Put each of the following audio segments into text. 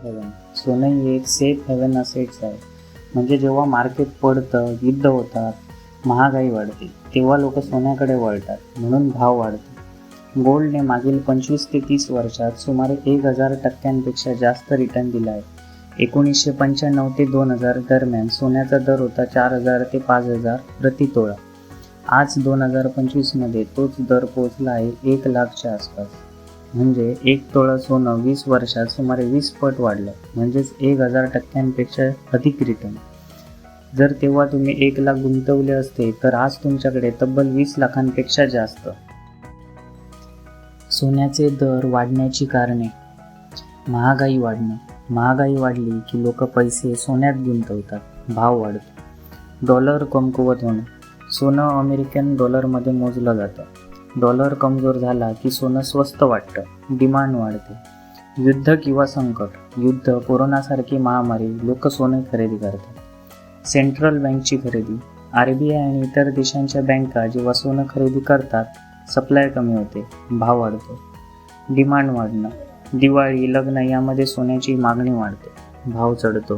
Haven. सोनं ही एक safe haven assets आहे. म्हणजे जेव्हा मार्केट पडतं, युद्ध होतात, महागाई वाढते, तेव्हा लोक सोन्याकडे वळतात, म्हणून भाव वाढतो. गोल्डने मागील 25 ते 30 वर्षात सुमारे 1000% जास्त रिटर्न दिला आहे. 1995 ते 2000 दरम्यान सोन्याचा दर होता 4000 ते 5000 प्रति तोळा. आज 2025 मध्ये तोच दर पोहोचला आहे 1 लाखच्या आसपास. म्हणजे 1 तोळा सोनं 20 वर्षात सुमारे 20 पट वाढलं, म्हणजेच 1000%पेक्षा अधिक रिटर्न. जर तेव्हा तुम्ही 1 लाख गुंतवले असते तर आज तुमच्याकडे तब्बल 20 लाखांपेक्षा जास्त. सोन्याचे दर वाढण्याची कारणे. महागाई वाढणे. महागाई वाढली की लोक पैसे सोन्यात गुंतवतात, भाव वाढतो. डॉलर कमकुवत होणे. सोनं अमेरिकन डॉलरमध्ये मोजलं जातं. डॉलर कमजोर झाला की सोनं स्वस्त वाटतं, डिमांड वाढते. युद्ध किंवा संकट. युद्ध, कोरोनासारखी महामारी, लोक सोने खरेदी करतात. सेंट्रल बँकची खरेदी. RBI आणि इतर देशांच्या बँका जेव्हा सोनं खरेदी करतात, सप्लाय कमी होते, भाव वाढतो. डिमांड वाढणं. दिवाळी, लग्न यामध्ये सोन्याची मागणी वाढते, भाव चढतो.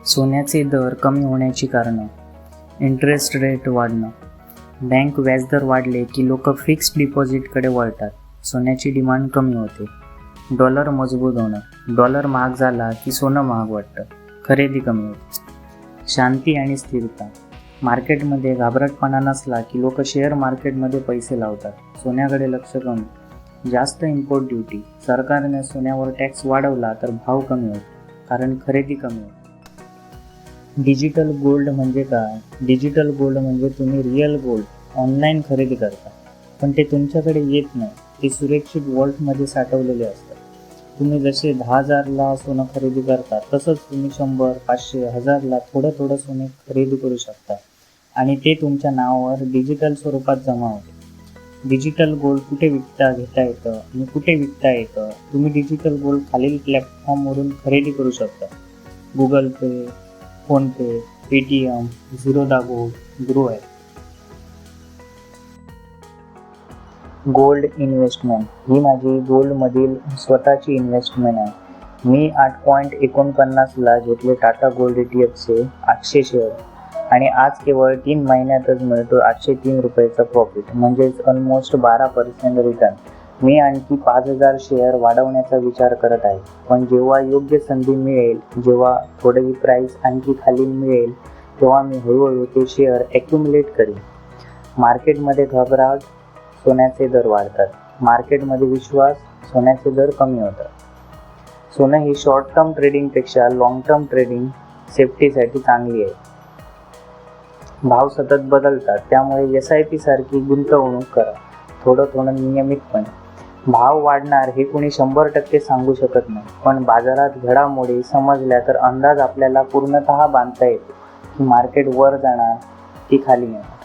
सोन्याचे दर कमी होण्याची कारणं. इंटरेस्ट रेट वाढणं. बँक व्याजदर वाढले की लोक फिक्स्ड डिपॉझिटकडे वळतात, सोन्याची डिमांड कमी होते. डॉलर मजबूत होणं. डॉलर महाग झाला की सोनं महाग वाटतं, खरेदी कमी होते. शांती आणि स्थिरता. मार्केटमध्ये घाबरटपणा नसला की लोक शेअर मार्केटमध्ये पैसे लावतात, सोन्याकडे लक्ष कमी. जास्त इम्पोर्ट ड्युटी. सरकारने सोन्यावर टॅक्स वाढवला तर भाव कमी होतो, कारण खरेदी कमी होते. डिजिटल गोल्ड म्हणजे काय? डिजिटल गोल्ड म्हणजे तुम्ही रिअल गोल्ड ऑनलाईन खरेदी करता, पण ते तुमच्याकडे येत नाही. ते सुरक्षित वॉल्टमध्ये साठवलेले असतात. तुम्ही जसे 10,000ला सोनं खरेदी करता, तसंच तुम्ही 100, 500, 1000ला थोडं थोडं सोने खरेदी करू शकता आणि ते तुमच्या नावावर डिजिटल स्वरूपात जमा होते. डिजिटल गोल्ड कुठे घेता येतं आणि कुठे विकता येतं? तुम्ही डिजिटल गोल्ड खालील प्लॅटफॉर्मवरून खरेदी करू शकता. Google pay, PhonePe, Paytm, Zerodha gold, Groww app. Gold investment. ही माझी गोल्डमधील स्वतःची इन्व्हेस्टमेंट आहे. मी 8.49ला घेतले टाटा गोल्ड ETFचे 800 शेअर आणि आज केवळ 3 महिन्यातच मिळतो 803 रुपयाचा प्रॉफिट, म्हणजेच ऑलमोस्ट 12% रिटर्न. मी आणखी 5000 शेअर वाढवण्याचा विचार करत आहे, पण जेव्हा योग्य संधी मिळेल, जेव्हा थोडी प्राईस आणखी खाली मिळेल, तेव्हा मी हळूहळू ते शेअर ॲक्युमुलेट करीन. मार्केटमध्ये घबराट, सोन्याचे दर वाढतात. मार्केटमध्ये विश्वास, सोन्याचे दर कमी होतात. सोनं ही शॉर्ट टर्म ट्रेडिंगपेक्षा लॉंग टर्म ट्रेडिंग सेफ्टीसाठी चांगली आहे. भाव सतत बदलतात, त्यामुळे SIP सारखी गुंतवणूक करा, थोडं थोडं नियमितपणे. भाव वाढणार हे कोणी 100% सांगू शकत नाही, पण बाजारात घडामोडी समजल्या तर अंदाज आपल्याला पूर्णतः बांधता येतो की मार्केट वर जाणार की खाली येणार.